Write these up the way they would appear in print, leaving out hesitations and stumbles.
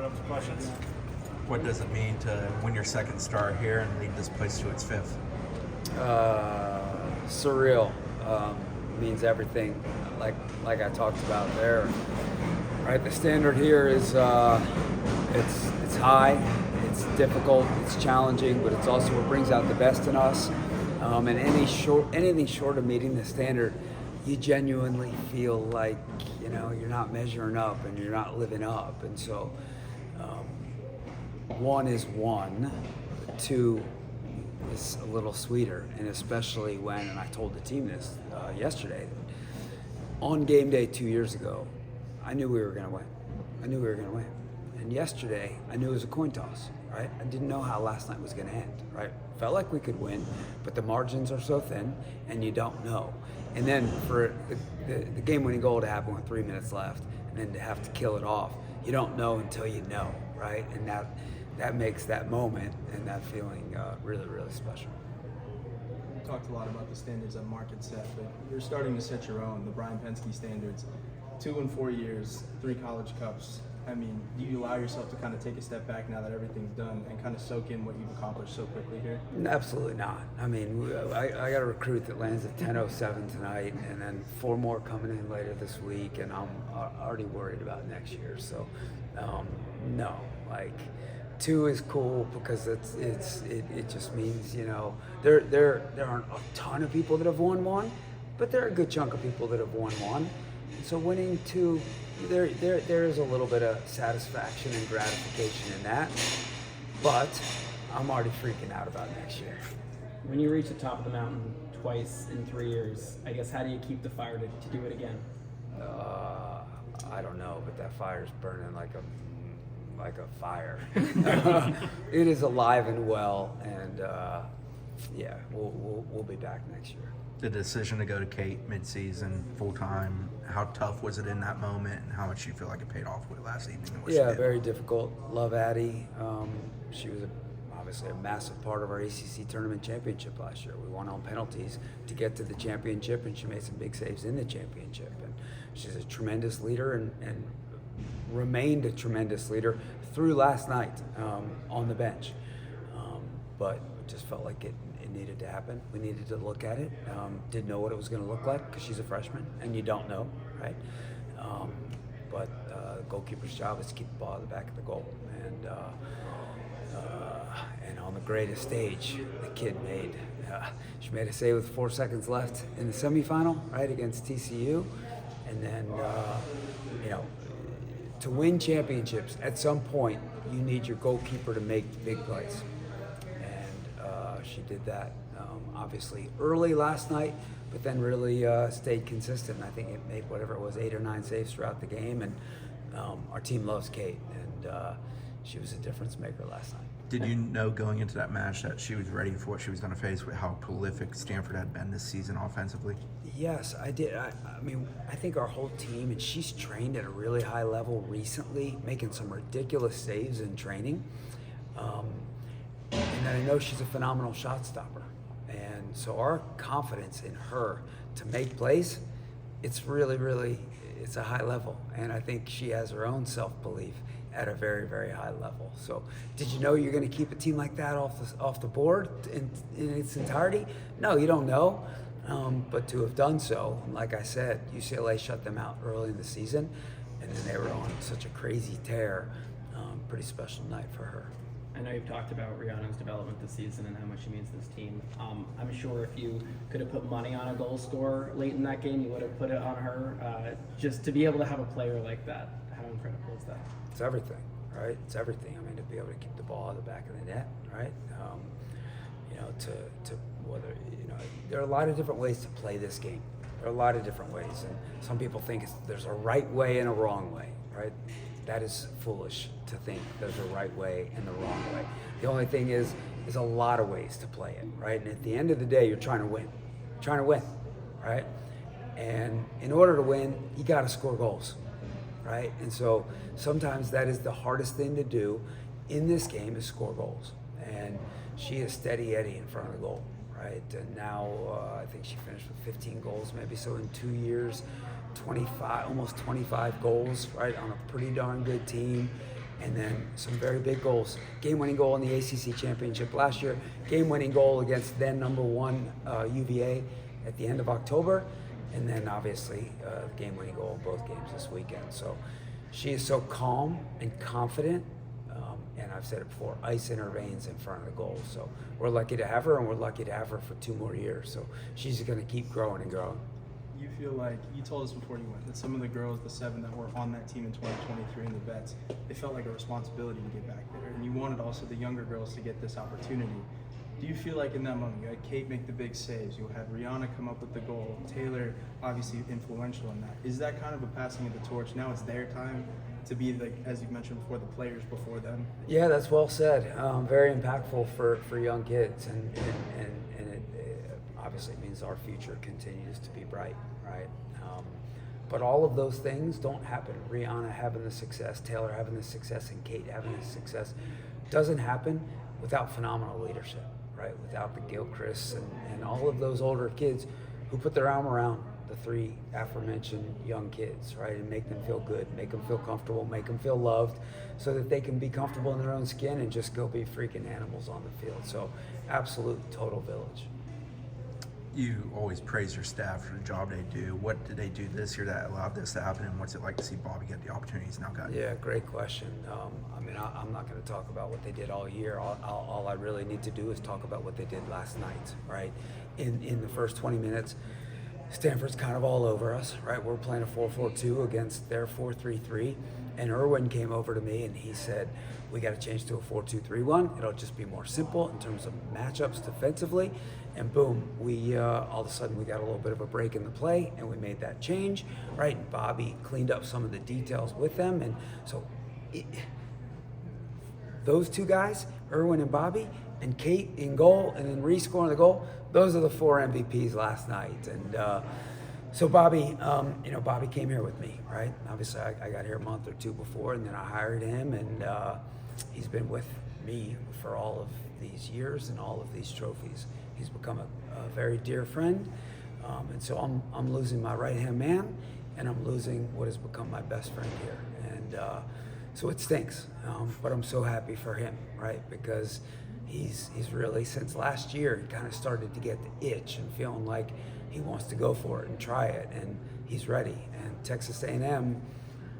up for questions. What does it mean to win your second star here and lead this place to its fifth? Surreal. Means everything, like I talked about there. Right, the standard here is it's high, it's difficult, it's challenging, but it's also what brings out the best in us. And anything short of meeting the standard, you genuinely feel like you're not measuring up and you're not living up. And so, one is one, two is a little sweeter, and especially when, and I told the team this yesterday, on game day 2 years ago, I knew we were going to win. And yesterday, I knew it was a coin toss, right? I didn't know how last night was going to end, right? Felt like we could win, but the margins are so thin, and you don't know. And then for the game-winning goal to happen with 3 minutes left, and then to have to kill it off, you don't know until you know, right? And that makes that moment and that feeling really, really special. We talked a lot about the standards that Mark had set, but you're starting to set your own, the Brian Pensky standards. 2 in 4 years, 3 college cups. I mean, do you allow yourself to kind of take a step back now that everything's done and kind of soak in what you've accomplished so quickly here? Absolutely not. I mean, I got a recruit that lands at 10:07 tonight, and then 4 more coming in later this week, and I'm already worried about next year. So, no, like 2 is cool because it just means there aren't a ton of people that have won 1, but there are a good chunk of people that have won 1. So winning 2, there is a little bit of satisfaction and gratification in that, but I'm already freaking out about next year. When you reach the top of the mountain twice in 3 years, I guess how do you keep the fire to do it again? I don't know, but that fire's burning like a fire. It is alive and well, and yeah, we'll be back next year. The decision to go to Kate mid-season full-time, how tough was it in that moment, and how much do you feel like it paid off with last evening? Yeah, very difficult. Love Addie. She was obviously a massive part of our ACC tournament championship last year. We won on penalties to get to the championship, and she made some big saves in the championship. And she's a tremendous leader and remained a tremendous leader through last night on the bench. But just felt like it needed to happen. We needed to look at it. Didn't know what it was going to look like because she's a freshman, and you don't know, right? But the goalkeeper's job is to keep the ball at the back of the goal. And on the greatest stage, the kid she made a save with 4 seconds left in the semifinal, right, against TCU. And then, to win championships, at some point, you need your goalkeeper to make the big plays. She did that, obviously, early last night, but then really stayed consistent. I think it made whatever it was, 8 or 9 saves throughout the game, and our team loves Kate, and she was a difference maker last night. Did you know going into that match that she was ready for what she was going to face with how prolific Stanford had been this season offensively? Yes, I did. I mean, I think our whole team, and she's trained at a really high level recently, making some ridiculous saves in training. And I know she's a phenomenal shot stopper. And so our confidence in her to make plays, it's really, really, it's a high level. And I think she has her own self-belief at a very, very high level. So did you know you're going to keep a team like that off the board in its entirety? No, you don't know. But to have done so, like I said, UCLA shut them out early in the season, and then they were on such a crazy tear. Pretty special night for her. I know you've talked about Rihanna's development this season and how much she means to this team. I'm sure if you could have put money on a goal scorer late in that game, you would have put it on her. Just to be able to have a player like that, how incredible is that? It's everything, right? It's everything. I mean, to be able to keep the ball at the back of the net, right? To whether, there are a lot of different ways to play this game. There are a lot of different ways, and some people think there's a right way and a wrong way, right? That is foolish to think there's a right way and the wrong way. The only thing is a lot of ways to play it, right? And at the end of the day, you're trying to win. Right? And in order to win, you got to score goals, right? And so sometimes that is the hardest thing to do in this game is score goals. And she is steady Eddie in front of the goal, right? And now I think she finished with 15 goals maybe. So in 2 years, 25, almost 25 goals, right, on a pretty darn good team. and then some very big goals. Game-winning goal in the ACC championship last year. Game-winning goal against then number one UVA at the end of October, and then obviously game-winning goal in both games this weekend. So she is so calm and confident, and I've said it before, ice in her veins in front of the goal. So we're lucky to have her, and we're lucky to have her for 2 more years. So she's going to keep growing and growing. You feel like, you told us before you went, that some of the girls, the 7 that were on that team in 2023 and the vets, it felt like a responsibility to get back there. And you wanted also the younger girls to get this opportunity. Do you feel like in that moment, you had Kate make the big saves, you had Rihanna come up with the goal, Taylor obviously influential in that. Is that kind of a passing of the torch? Now it's their time to be, like, as you mentioned before, the players before them? Yeah, that's well said. Very impactful for young kids, and it obviously means our future continues to be bright, right? But all of those things don't happen. Rihanna having the success, Taylor having the success, and Kate having the success doesn't happen without phenomenal leadership, right? Without the Gilchrists and all of those older kids who put their arm around the 3 aforementioned young kids, right? And make them feel good, make them feel comfortable, make them feel loved, so that they can be comfortable in their own skin and just go be freaking animals on the field. So absolute total village. You always praise your staff for the job they do. What did they do this year that allowed this to happen, and what's it like to see Bobby get the opportunities he's now got? Yeah, great question. I mean, I'm not going to talk about what they did all year. All I really need to do is talk about what they did last night, right? In the first 20 minutes, Stanford's kind of all over us, right? We're playing a 4-4-2 against their 4-3-3, and Irwin came over to me and he said, we got to change to a 4-2-3-1. It'll just be more simple in terms of matchups defensively. And boom, we all of a sudden we got a little bit of a break in the play, and we made that change, right? And Bobby cleaned up some of the details with them, and so those 2 guys, Irwin and Bobby, and Kate in goal, and then Reese scoring the goal. Those are the 4 MVPs last night, and so Bobby, Bobby came here with me, right? Obviously, I got here a month or 2 before, and then I hired him, and he's been with me for all of these years and all of these trophies. He's become a very dear friend, and so I'm losing my right-hand man, and I'm losing what has become my best friend here, and so it stinks, but I'm so happy for him, right? Because he's really, since last year, he kind of started to get the itch and feeling like he wants to go for it and try it, and he's ready. And Texas A&M,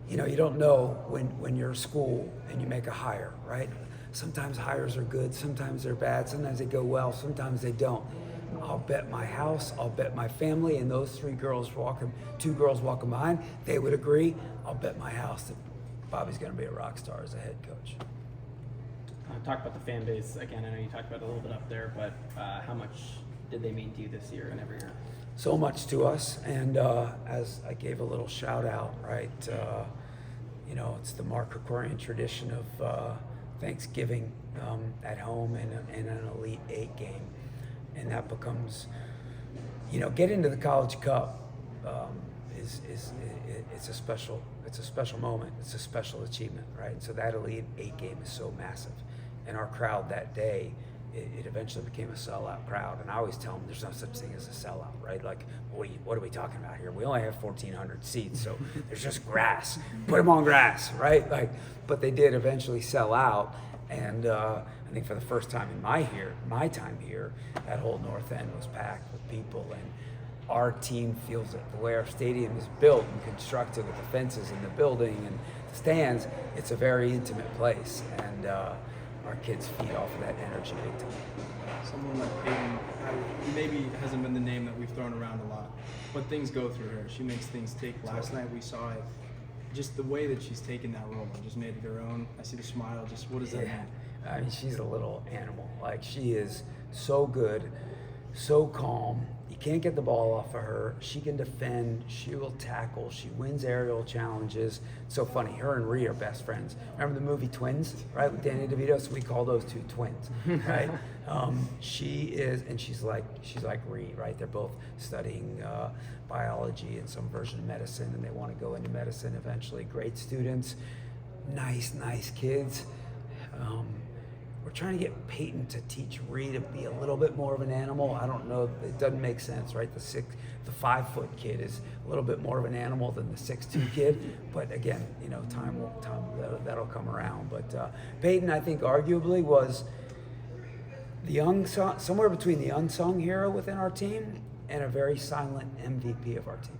you don't know when you're a school and you make a hire, right? Sometimes hires are good, sometimes they're bad, sometimes they go well, sometimes they don't. I'll bet my house, I'll bet my family, and those 2 girls walking behind, they would agree. I'll bet my house that Bobby's going to be a rock star as a head coach. Talk about the fan base again. I know you talked about it a little bit up there, but how much did they mean to you this year and every year? So much to us, and as I gave a little shout out, right? It's the Mark Krikorian tradition of Thanksgiving at home and an Elite 8 game, and that becomes, getting to the College Cup it's a special moment. It's a special achievement, right? So that Elite 8 game is so massive, and our crowd that day, it eventually became a sellout crowd. And I always tell them there's no such thing as a sellout, right? Like, what are we talking about here? We only have 1,400 seats, so there's just grass. Put them on grass, right? But they did eventually sell out, and I think for the first time in my time here, that whole north end was packed with people, and our team feels it. The way our stadium is built and constructed with the fences and the building and the stands, it's a very intimate place, and our kids feed off of that energy big time. Someone like Peyton, maybe hasn't been the name that we've thrown around a lot, but things go through her. She makes things tick. Last night we saw it. Just the way that she's taken that role and just made it her own. I see the smile. Just what does that mean? I mean, she's a little animal. Like, she is so good, so calm. You can't get the ball off of her. She can defend. She will tackle. She wins aerial challenges. It's so funny. Her and Rhea are best friends. Remember the movie Twins, right, with Danny DeVito? So we call those 2 twins, right? She is, and she's like Rhea, right? They're both studying biology and some version of medicine, and they want to go into medicine eventually. Great students, nice kids. we're trying to get Peyton to teach Ree to be a little bit more of an animal. I don't know. It doesn't make sense, right? The 5-foot kid is a little bit more of an animal than the 6'2" kid. But again, time that'll come around. But Peyton, I think, arguably was the unsung, somewhere between the unsung hero within our team and a very silent MVP of our team.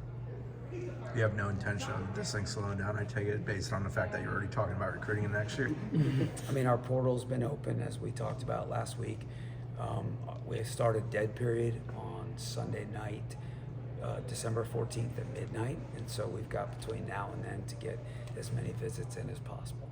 You have no intention of this thing slowing down, I take it, based on the fact that you're already talking about recruiting him next year? I mean, our portal's been open, as we talked about last week. We started dead period on Sunday night, December 14th at midnight, and so we've got between now and then to get as many visits in as possible.